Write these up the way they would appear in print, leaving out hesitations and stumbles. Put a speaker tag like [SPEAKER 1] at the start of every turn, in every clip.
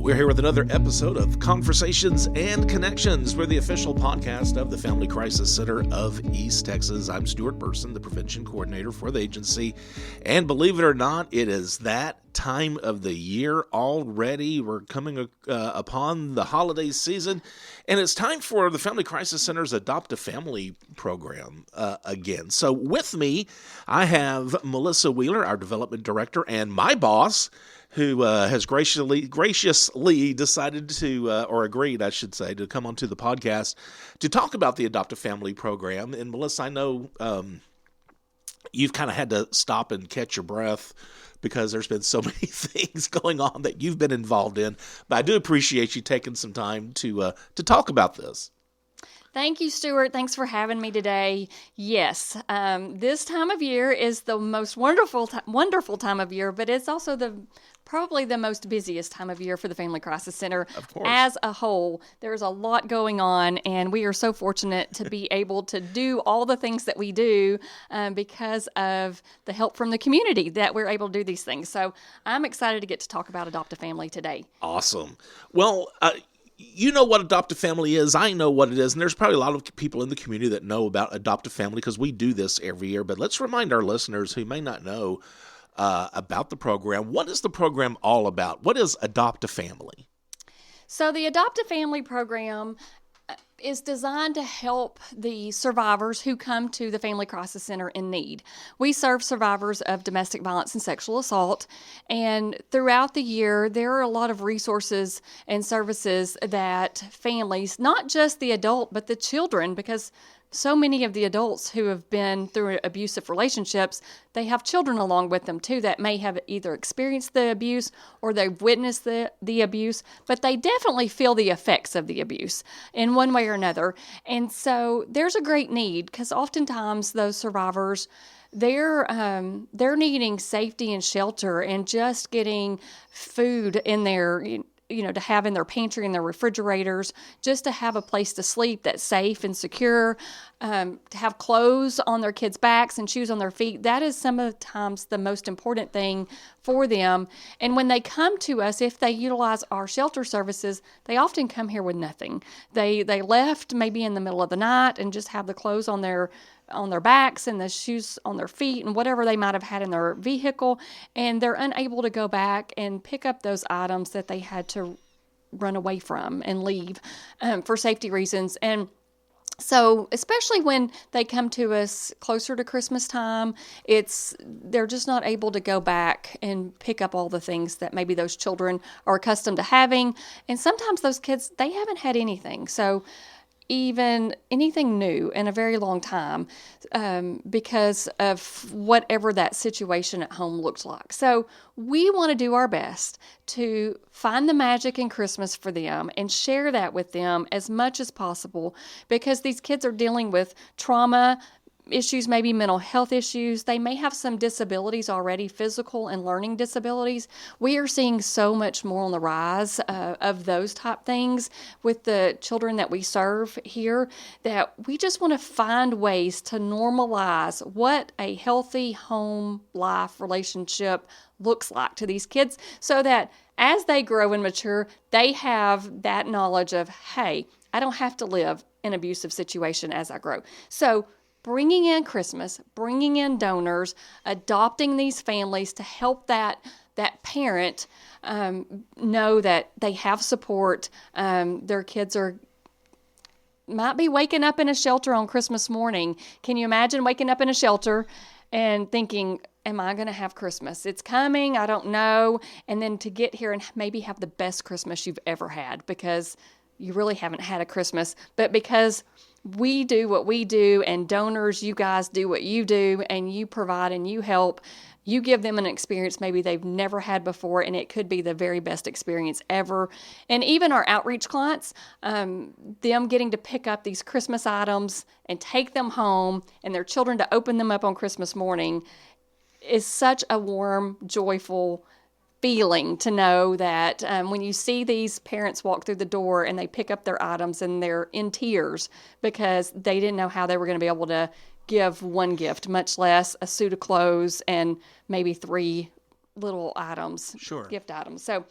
[SPEAKER 1] we're here with another episode of Conversations and Connections. We're the official podcast of the Family Crisis Center of East Texas. I'm Stuart, the prevention coordinator for the agency. And believe it or not, it is that time of the year already. We're coming upon the holiday season, and it's time for the Family Crisis Center's Adopt a Family program again. So with me, I have Melissa Wheeler, our development director, and my boss, who has graciously decided to, or agreed, I should say, to come onto the podcast to talk about the Adopt a Family program. And Melissa, I know you've kind of had to stop and catch your breath because there's been so many things going on that you've been involved in. But I do appreciate you taking some time to talk about this.
[SPEAKER 2] Thank you, Stuart. Thanks for having me today. Yes, this time of year is the most wonderful time of year, but it's also probably the most busiest time of year for the Family Crisis Center.
[SPEAKER 1] Of course.
[SPEAKER 2] As a whole. There's a lot going on, and we are so fortunate to be able to do all the things that we do because of the help from the community that we're able to do these things. So I'm excited to get to talk about Adopt a Family today.
[SPEAKER 1] Awesome. Well, you know what Adopt a Family is. I know what it is. And there's probably a lot of people in the community that know about Adopt a Family because we do this every year. But let's remind our listeners who may not know about the program. What is the program all about? What is Adopt a Family?
[SPEAKER 2] So the Adopt a Family program is designed to help the survivors who come to the Family Crisis Center in need. We serve survivors of domestic violence and sexual assault, and throughout the year, there are a lot of resources and services that families, not just the adult, but the children, because so many of the adults who have been through abusive relationships, they have children along with them too that may have either experienced the abuse or they've witnessed the abuse, but they definitely feel the effects of the abuse in one way or another. And so there's a great need because oftentimes those survivors, they're needing safety and shelter and just getting food in their to have in their pantry and their refrigerators, just to have a place to sleep that's safe and secure, to have clothes on their kids' backs and shoes on their feet. That is sometimes the most important thing for them. And when they come to us, if they utilize our shelter services, they often come here with nothing. They left maybe in the middle of the night and just have the clothes on their backs and the shoes on their feet and whatever they might have had in their vehicle, and they're unable to go back and pick up those items that they had to run away from and leave for safety reasons. And so especially when they come to us closer to Christmas time, they're just not able to go back and pick up all the things that maybe those children are accustomed to having. And sometimes those kids, they haven't had anything. So even anything new in a very long time because of whatever that situation at home looks like. So we want to do our best to find the magic in Christmas for them and share that with them as much as possible because these kids are dealing with trauma issues, maybe mental health issues. They may have some disabilities already, physical and learning disabilities. We are seeing so much more on the rise of those type things with the children that we serve here that we just want to find ways to normalize what a healthy home life relationship looks like to these kids so that as they grow and mature, they have that knowledge of, hey, I don't have to live in an abusive situation as I grow. So bringing in Christmas, bringing in donors, adopting these families to help that parent know that they have support. Their kids might be waking up in a shelter on Christmas morning. Can you imagine waking up in a shelter and thinking, am I going to have Christmas? It's coming, I don't know. And then to get here and maybe have the best Christmas you've ever had because you really haven't had a Christmas, but because we do what we do and donors, you guys do what you do and you provide and you help, you give them an experience maybe they've never had before and it could be the very best experience ever. And even our outreach clients, them getting to pick up these Christmas items and take them home and their children to open them up on Christmas morning is such a warm, joyful feeling to know that when you see these parents walk through the door and they pick up their items and they're in tears because they didn't know how they were going to be able to give one gift, much less a suit of clothes and maybe 3 little items,
[SPEAKER 1] Sure.
[SPEAKER 2] gift items. So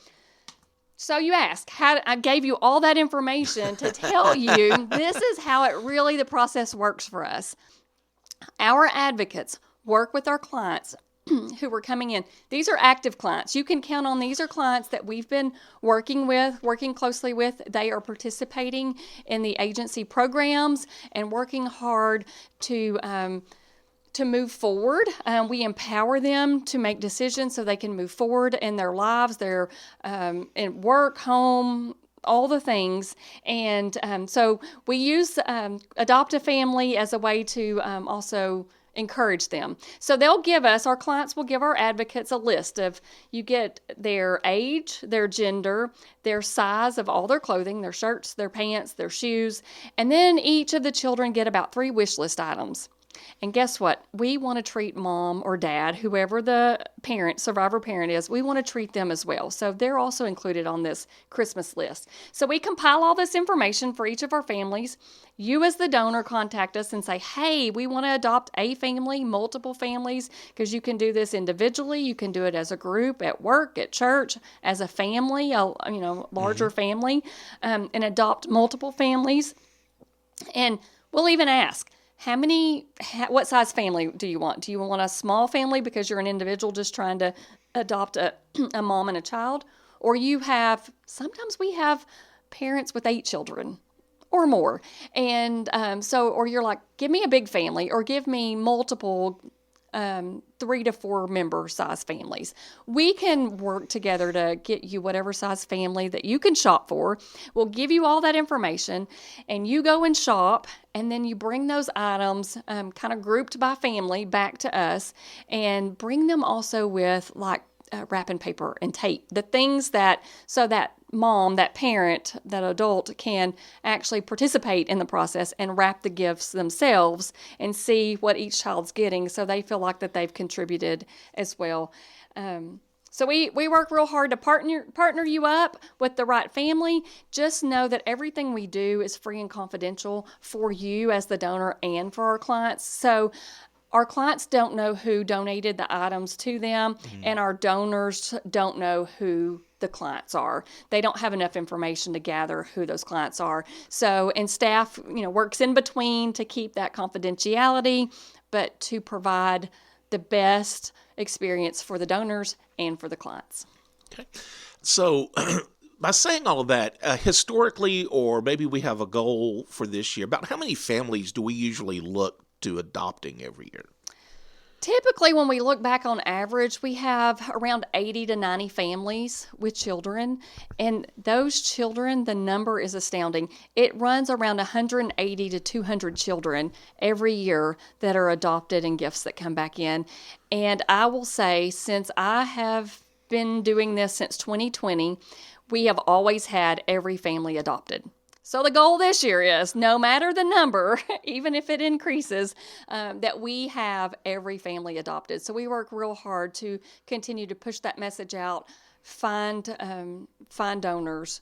[SPEAKER 2] So you ask, how I gave you all that information to tell you this is how the process works for us. Our advocates work with our clients who are coming in. These are active clients. You can count on these are clients that we've been working closely with. They are participating in the agency programs and working hard to move forward. We empower them to make decisions so they can move forward in their lives, their in work, home, all the things. And so we use Adopt a Family as a way to also encourage them. So our clients will give our advocates a list of, you get their age, their gender, their size of all their clothing, their shirts, their pants, their shoes, and then each of the children get about 3 wish list items. And guess what? We want to treat mom or dad, whoever the survivor parent is, we want to treat them as well. So they're also included on this Christmas list. So we compile all this information for each of our families. You as the donor contact us and say, hey, we want to adopt a family, multiple families, because you can do this individually. You can do it as a group, at work, at church, as a family, larger family, and adopt multiple families. And we'll even ask, what size family do you want? Do you want a small family because you're an individual just trying to adopt a mom and a child? Or sometimes we have parents with 8 children or more. And or you're like, give me a big family or give me multiple 3 to 4 member size families. We can work together to get you whatever size family that you can shop for. We'll give you all that information and you go and shop, and then you bring those items kind of grouped by family back to us, and bring them also with wrapping paper and tape, the things so that mom, that parent, that adult can actually participate in the process and wrap the gifts themselves and see what each child's getting, so they feel like that they've contributed as well. So we work real hard to partner you up with the right family. Just know that everything we do is free and confidential for you as the donor and for our clients. So our clients don't know who donated the items to them, and our donors don't know who the clients are. They don't have enough information to gather who those clients are. So, and staff, works in between to keep that confidentiality, but to provide the best experience for the donors and for the clients.
[SPEAKER 1] Okay. So, by saying all of that, historically, or maybe we have a goal for this year, about how many families do we usually look to adopting every year?
[SPEAKER 2] Typically, when we look back on average, we have around 80 to 90 families with children. And those children, the number is astounding. It runs around 180 to 200 children every year that are adopted and gifts that come back in. And I will say, since I have been doing this since 2020, we have always had every family adopted. So the goal this year is, no matter the number, even if it increases, that we have every family adopted. So we work real hard to continue to push that message out, find donors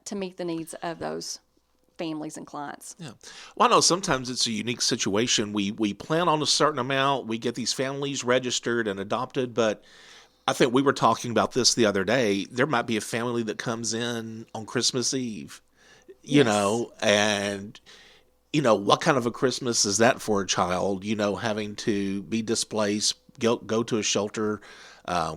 [SPEAKER 2] to meet the needs of those families and clients.
[SPEAKER 1] Yeah. Well, I know sometimes it's a unique situation. We plan on a certain amount, we get these families registered and adopted, but I think we were talking about this the other day. There might be a family that comes in on Christmas Eve. And what kind of a Christmas is that for a child, having to be displaced, go to a shelter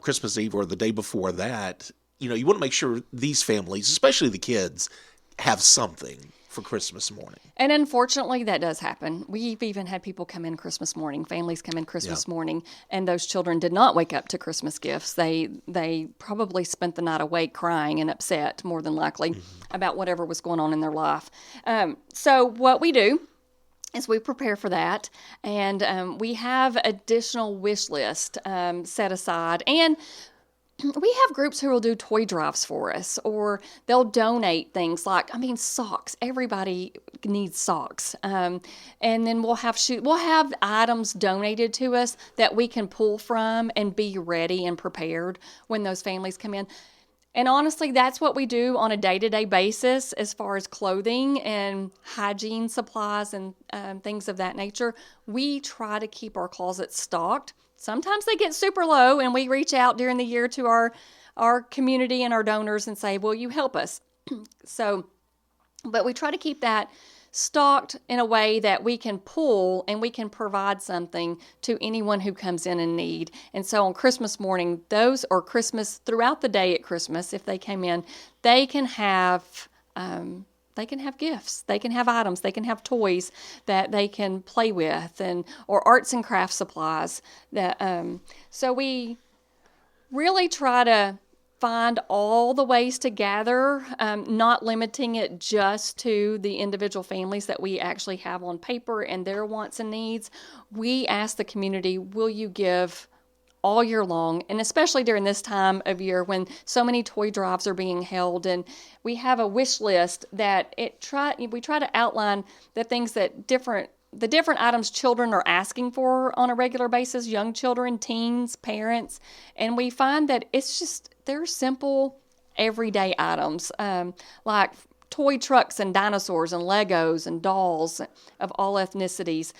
[SPEAKER 1] Christmas Eve or the day before that. You want to make sure these families, especially the kids, have something for Christmas morning.
[SPEAKER 2] And unfortunately, that does happen. We've even had people come in Christmas morning, families come in Christmas morning, and those children did not wake up to Christmas gifts. They probably spent the night awake crying and upset, more than likely, about whatever was going on in their life. So what we do is we prepare for that, and we have additional wish list set aside, and we have groups who will do toy drives for us, or they'll donate things like, socks. Everybody needs socks. And then we'll have items donated to us that we can pull from and be ready and prepared when those families come in. And honestly, that's what we do on a day-to-day basis as far as clothing and hygiene supplies and things of that nature. We try to keep our closets stocked. Sometimes they get super low, and we reach out during the year to our our community and our donors and say, will you help us? But we try to keep that stocked in a way that we can pull and we can provide something to anyone who comes in need. And so on Christmas morning, or Christmas throughout the day at Christmas, if they came in, they can have gifts, they can have items, they can have toys that they can play with, or arts and craft supplies. So we really try to find all the ways to gather, not limiting it just to the individual families that we actually have on paper and their wants and needs. We ask the community, will you give all year long, and especially during this time of year when so many toy drives are being held, and we have a wish list that we try to outline the things that the different items children are asking for on a regular basis, young children, teens, parents, and we find that they're simple, everyday items, like toy trucks and dinosaurs and Legos and dolls of all ethnicities,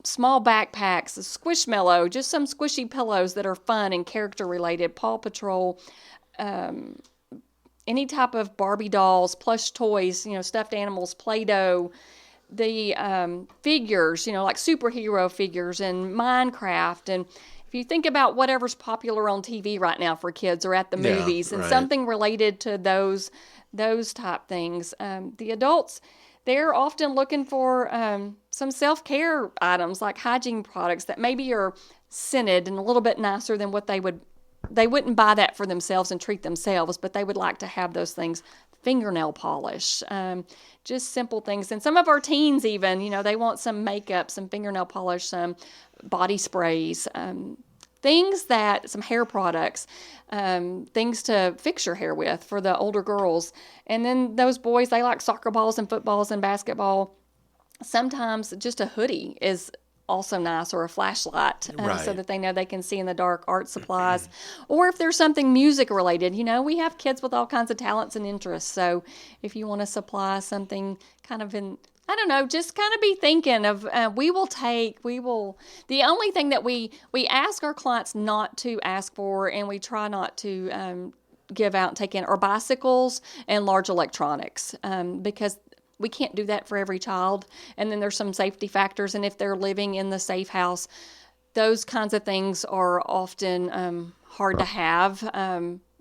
[SPEAKER 2] small backpacks, Squishmallow, just some squishy pillows that are fun and character-related, Paw Patrol, any type of Barbie dolls, plush toys, stuffed animals, Play-Doh, the figures, like superhero figures and Minecraft. And if you think about whatever's popular on TV right now for kids or at the movies, and something related to those type things, the adults, they're often looking for some self-care items like hygiene products that maybe are scented and a little bit nicer than what they wouldn't buy that for themselves and treat themselves, but they would like to have those things. Fingernail polish, just simple things. And some of our teens even, they want some makeup, some fingernail polish, some body sprays, some hair products, things to fix your hair with for the older girls. And then those boys, they like soccer balls and footballs and basketball. Sometimes just a hoodie is also nice, or a flashlight, so that they know they can see in the dark, art supplies. Or if there's something music related, we have kids with all kinds of talents and interests. So if you want to supply something kind of just kind of be thinking of, the only thing that we ask our clients not to ask for, and we try not to give out and take in, are bicycles and large electronics, because we can't do that for every child. And then there's some safety factors. And if they're living in the safe house, those kinds of things are often hard to have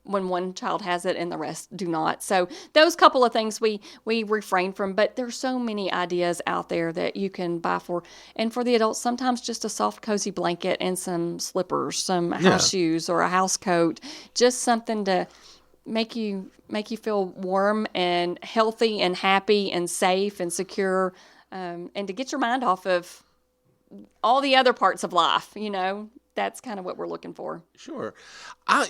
[SPEAKER 2] when one child has it and the rest do not. So those couple of things we refrain from. But there's so many ideas out there that you can buy for. And for the adults, sometimes just a soft, cozy blanket and some slippers, some house shoes or a house coat, just something to make you feel warm and healthy and happy and safe and secure, and to get your mind off of all the other parts of life. That's kind of what we're looking for.
[SPEAKER 1] Sure. I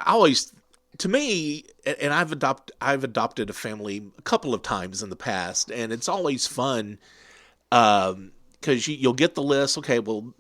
[SPEAKER 1] always, to me, and I've adopted a family a couple of times in the past, and it's always fun, because you'll get the list. Okay, well,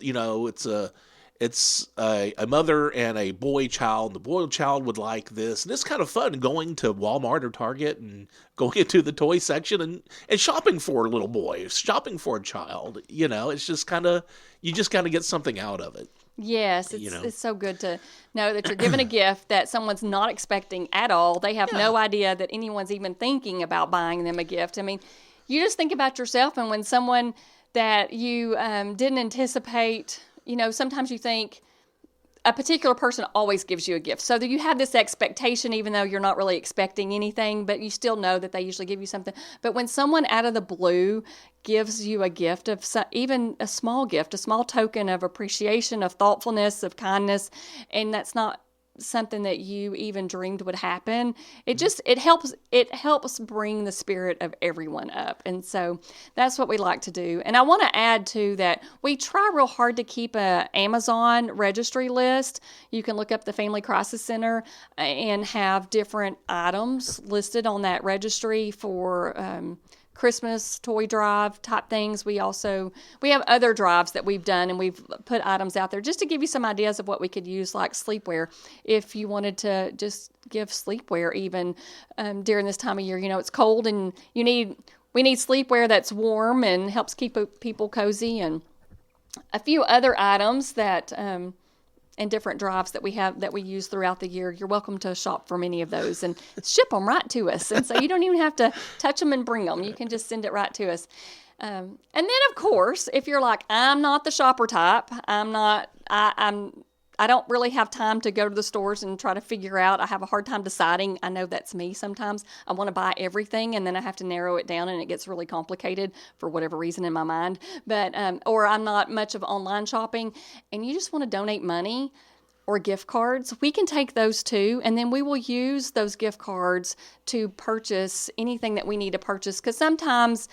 [SPEAKER 1] it's a mother and a boy child. The boy child would like this. And it's kind of fun going to Walmart or Target and going into the toy section and shopping for a little boy, shopping for a child. It's just kind of, you just got to get something out of it.
[SPEAKER 2] Yes, it's so good to know that you're giving a gift that someone's not expecting at all. They have no idea that anyone's even thinking about buying them a gift. I mean, you just think about yourself, and when someone that you didn't anticipate, sometimes you think a particular person always gives you a gift. So that you have this expectation, even though you're not really expecting anything, but you still know that they usually give you something. But when someone out of the blue gives you a gift of even a small gift, a small token of appreciation, of thoughtfulness, of kindness, and that's not something that you even dreamed would happen, it helps bring the spirit of everyone up. And so that's what we like to do. And I want to add too that we try real hard to keep a Amazon registry list. You can look up the Family Crisis Center and have different items listed on that registry for Christmas toy drive type things. We have other drives that we've done, and we've put items out there just to give you some ideas of what we could use, like sleepwear. If you wanted to just give sleepwear even during this time of year, it's cold, and we need sleepwear that's warm and helps keep people cozy, and a few other items that and different drives that we have that we use throughout the year. You're welcome to shop from any of those and ship them right to us. And so you don't even have to touch them and bring them. You can just send it right to us. And then, of course, if you're like, I'm not the shopper type, I don't really have time to go to the stores and try to figure out. I have a hard time deciding. I know that's me sometimes. I want to buy everything, and then I have to narrow it down, and it gets really complicated for whatever reason in my mind. But or I'm not much of online shopping, and you just want to donate money or gift cards. We can take those too, and then we will use those gift cards to purchase anything that we need to purchase. Because sometimes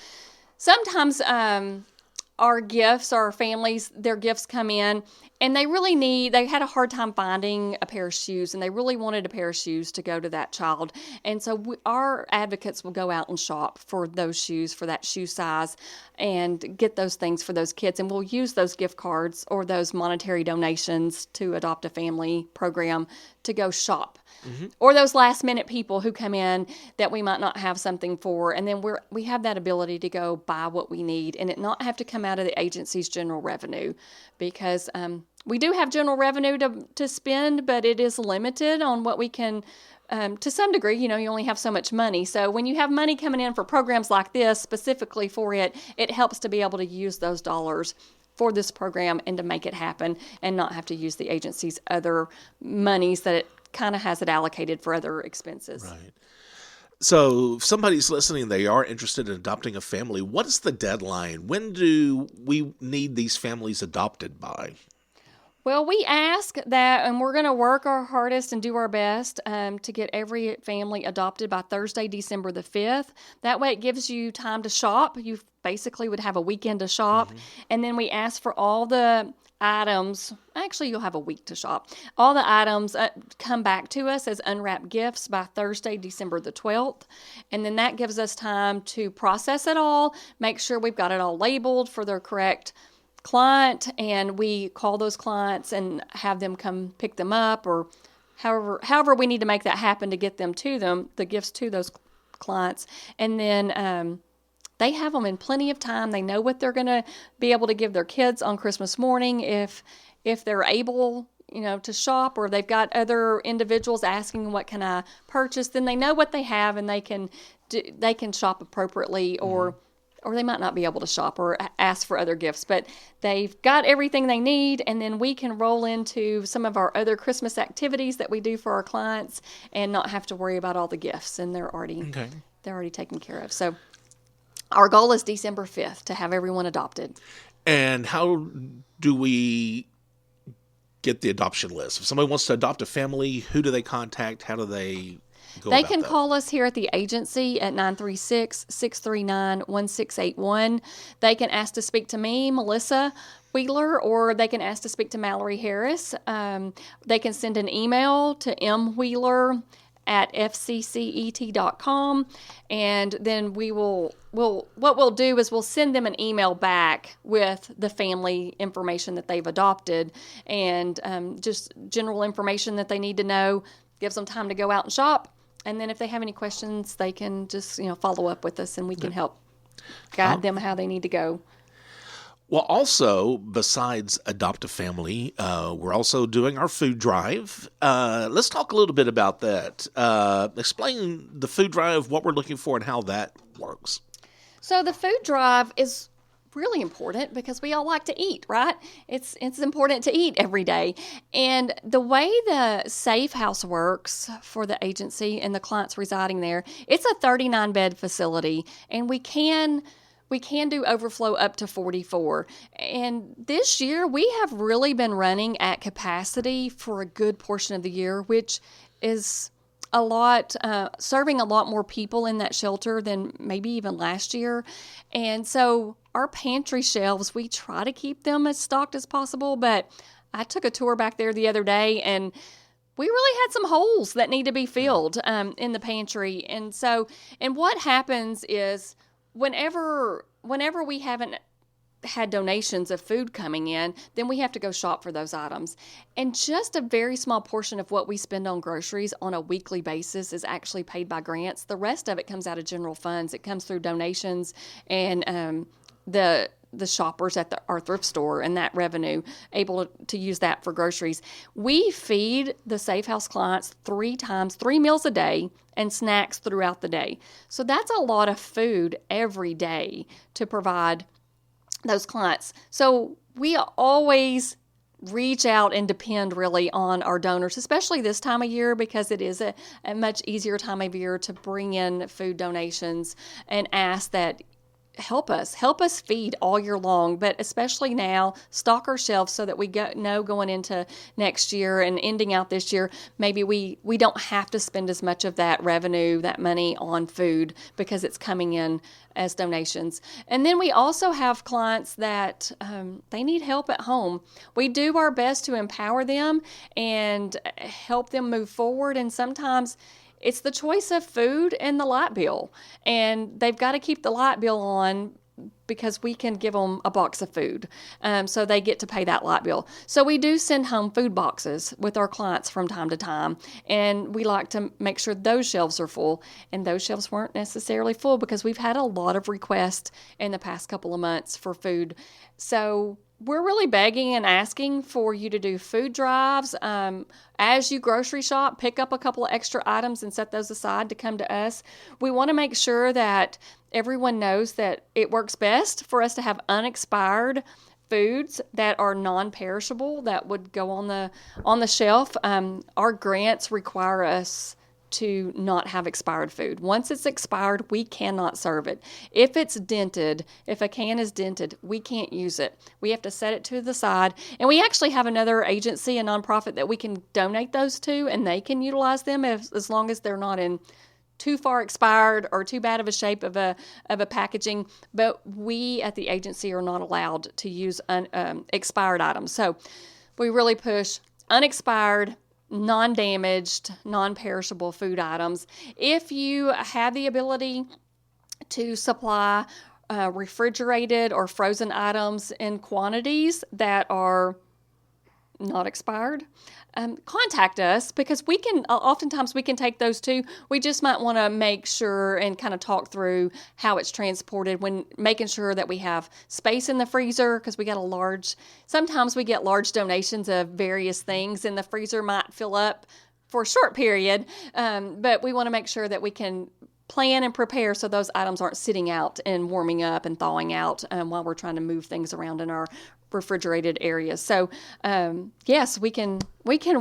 [SPEAKER 2] our gifts, our families, their gifts come in and they had a hard time finding a pair of shoes, and they really wanted a pair of shoes to go to that child. And so our advocates will go out and shop for those shoes, for that shoe size, and get those things for those kids. And we'll use those gift cards or those monetary donations to Adopt a Family program to go shop. Mm-hmm. Or those last minute people who come in that we might not have something for, and then we have that ability to go buy what we need and it not have to come out of the agency's general revenue, because we do have general revenue to spend, but it is limited on what we can. To some degree, you only have so much money. So when you have money coming in for programs like this, specifically for it helps to be able to use those dollars for this program and to make it happen and not have to use the agency's other monies that it kind of has it allocated for other expenses.
[SPEAKER 1] Right. So if somebody's listening, they are interested in adopting a family. What is the deadline? When do we need these families adopted by?
[SPEAKER 2] Well, we ask that, and we're going to work our hardest and do our best to get every family adopted by Thursday, December the 5th. That way it gives you time to shop. You basically would have a weekend to shop. Mm-hmm. And then we ask for all the items. Actually, you'll have a week to shop. All the items come back to us as unwrapped gifts by Thursday, December the 12th. And then that gives us time to process it all, make sure we've got it all labeled for their correct client, and we call those clients and have them come pick them up, or however we need to make that happen to get the gifts to those clients. And then they have them in plenty of time. They know what they're going to be able to give their kids on Christmas morning if they're able to shop, or they've got other individuals asking, what can I purchase? Then they know what they have, and they can shop appropriately, or they might not be able to shop or ask for other gifts, but they've got everything they need, and then we can roll into some of our other Christmas activities that we do for our clients and not have to worry about all the gifts, and they're already taken care of. So our goal is December 5th to have everyone adopted.
[SPEAKER 1] And how do we get the adoption list? If somebody wants to adopt a family, who do they contact? How do they
[SPEAKER 2] They can call us here at the agency at 936-639-1681. They can ask to speak to me, Melissa Wheeler, or they can ask to speak to Mallory Harris. They can send an email to mwheeler@fccet.com, and then what we'll do is we'll send them an email back with the family information that they've adopted, and just general information that they need to know. Gives them time to go out and shop. And then if they have any questions, they can just, follow up with us, and we can help guide them how they need to go.
[SPEAKER 1] Well, also, besides Adopt a Family, we're also doing our food drive. Let's talk a little bit about that. Explain the food drive, what we're looking for, and how that works.
[SPEAKER 2] So the food drive is really important because we all like to eat, right? It's important to eat every day. And the way the Safe House works for the agency and the clients residing there, it's a 39-bed facility, and we can do overflow up to 44. And this year, we have really been running at capacity for a good portion of the year, which is a lot, serving a lot more people in that shelter than maybe even last year. And so our pantry shelves, we try to keep them as stocked as possible, but I took a tour back there the other day, and we really had some holes that need to be filled in the pantry. And what happens is whenever we haven't had donations of food coming in, then we have to go shop for those items. And just a very small portion of what we spend on groceries on a weekly basis is actually paid by grants. The rest of it comes out of general funds. It comes through donations and the the shoppers at our thrift store and that revenue, able to use that for groceries. We feed the Safe House clients 3 meals a day and snacks throughout the day. So that's a lot of food every day to provide those clients. So we always reach out and depend really on our donors, especially this time of year, because it is a much easier time of year to bring in food donations and ask that help us feed all year long, but especially now, stock our shelves so that we know going into next year and ending out this year, maybe we don't have to spend as much of that revenue, that money on food, because it's coming in as donations. And then we also have clients that they need help at home. We do our best to empower them and help them move forward, and sometimes it's the choice of food and the light bill. And they've got to keep the light bill on because we can give them a box of food. So they get to pay that light bill. So we do send home food boxes with our clients from time to time. And we like to make sure those shelves are full. And those shelves weren't necessarily full because we've had a lot of requests in the past couple of months for food. So we're really begging and asking for you to do food drives. As you grocery shop, pick up a couple of extra items and set those aside to come to us. We want to make sure that everyone knows that it works best for us to have unexpired foods that are non-perishable that would go on the shelf. Our grants require us to not have expired food. Once it's expired, we cannot serve it. If it's dented, if a can is dented, we can't use it. We have to set it to the side. And we actually have another agency, a nonprofit, that we can donate those to, and they can utilize them as long as they're not in too far expired or too bad of a shape of a packaging. But we at the agency are not allowed to use expired items. So we really push unexpired, non-damaged, non-perishable food items. If you have the ability to supply refrigerated or frozen items in quantities that are not expired, contact us, because we can oftentimes we can take those too. We just might want to make sure and kind of talk through how it's transported, when making sure that we have space in the freezer, because sometimes we get large donations of various things and the freezer might fill up for a short period, but we want to make sure that we can plan and prepare so those items aren't sitting out and warming up and thawing out while we're trying to move things around in our refrigerated areas. So yes, we can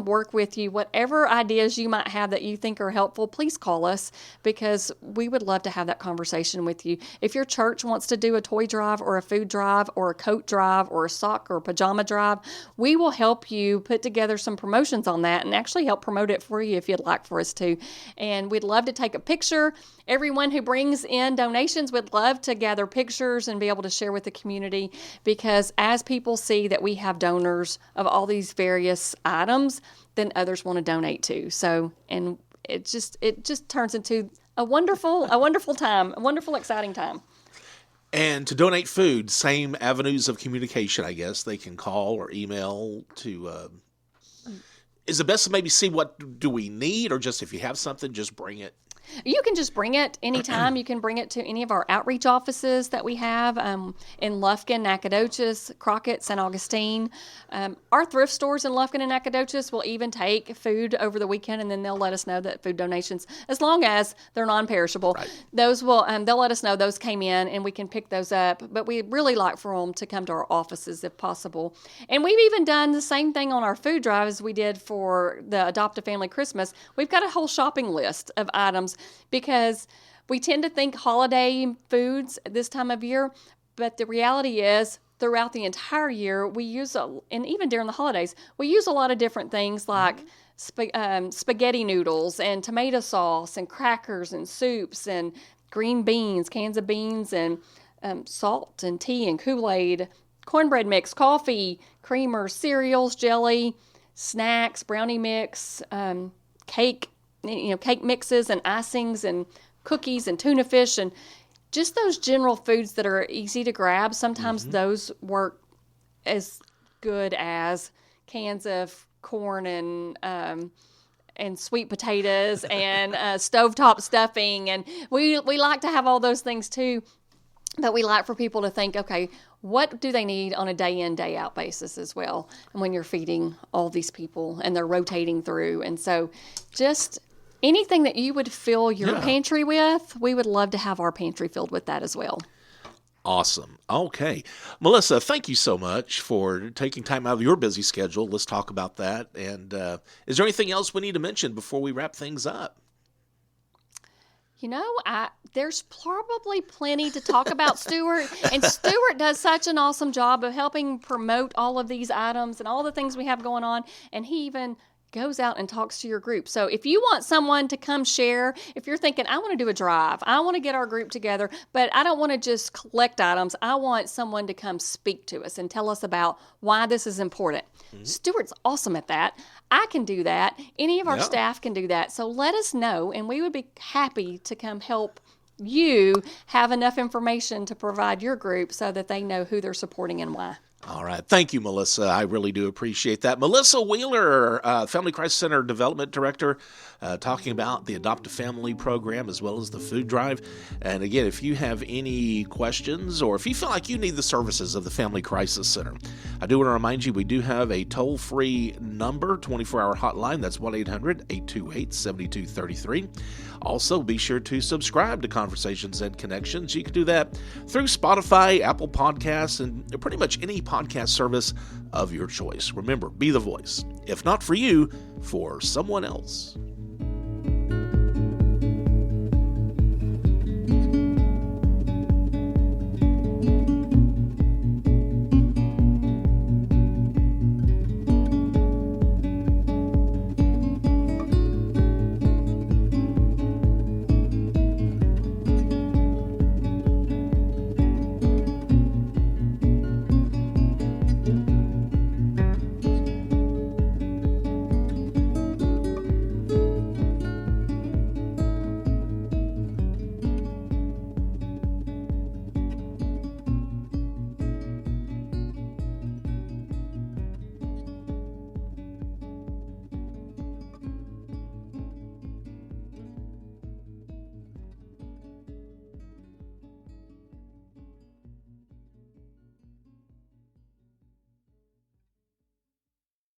[SPEAKER 2] work with you. Whatever ideas you might have that you think are helpful, please call us, because we would love to have that conversation with you. If your church wants to do a toy drive or a food drive or a coat drive or a sock or pajama drive, we will help you put together some promotions on that and actually help promote it for you if you'd like for us to. And we'd love to take a picture. Everyone who brings in donations would love to gather pictures and be able to share with the community, because as people see that we have donors of all these various items, then others want to donate too. So, and it just turns into a wonderful time, a wonderful, exciting time.
[SPEAKER 1] And to donate food, same avenues of communication, I guess. They can call or email to, is it best to maybe see what do we need, or just if you have something, just bring it?
[SPEAKER 2] You can just bring it anytime. You can bring it to any of our outreach offices that we have in Lufkin, Nacogdoches, Crockett, St. Augustine. Our thrift stores in Lufkin and Nacogdoches will even take food over the weekend, and then they'll let us know that food donations, as long as they're non-perishable,
[SPEAKER 1] right,
[SPEAKER 2] those will they'll let us know those came in, and we can pick those up. But we really like for them to come to our offices if possible. And we've even done the same thing on our food drive as we did for the Adopt a Family Christmas. We've got a whole shopping list of items, because we tend to think holiday foods this time of year, but the reality is throughout the entire year we use, and even during the holidays, we use a lot of different things like spaghetti noodles and tomato sauce and crackers and soups and green beans, cans of beans, and salt and tea and Kool-Aid, cornbread mix, coffee, creamer, cereals, jelly, snacks, brownie mix, cake mixes and icings and cookies and tuna fish, and just those general foods that are easy to grab. Sometimes those work as good as cans of corn and sweet potatoes and stovetop stuffing. And we like to have all those things too. But we like for people to think, okay, what do they need on a day in, day out basis as well. And when you're feeding all these people and they're rotating through. And so just anything that you would fill your pantry with, we would love to have our pantry filled with that as well.
[SPEAKER 1] Awesome. Okay. Melissa, thank you so much for taking time out of your busy schedule. Let's talk about that. And is there anything else we need to mention before we wrap things up?
[SPEAKER 2] You know, there's probably plenty to talk about, Stuart. And Stuart does such an awesome job of helping promote all of these items and all the things we have going on. And he even goes out and talks to your group. So if you want someone to come share, if you're thinking, I want to do a drive, I want to get our group together, but I don't want to just collect items. I want someone to come speak to us and tell us about why this is important. Stuart's awesome at that. I can do that. Any of our staff can do that. So let us know, and we would be happy to come help you have enough information to provide your group so that they know who they're supporting and why.
[SPEAKER 1] All right. Thank you, Melissa. I really do appreciate that. Melissa Wheeler, Family Crisis Center Development Director, talking about the Adopt a Family program as well as the food drive. And again, if you have any questions or if you feel like you need the services of the Family Crisis Center, I do want to remind you we do have a toll-free number, 24-hour hotline. That's 1-800-828-7233. Also, be sure to subscribe to Conversations and Connections. You can do that through Spotify, Apple Podcasts, and pretty much any podcast service of your choice. Remember, be the voice. If not for you, for someone else.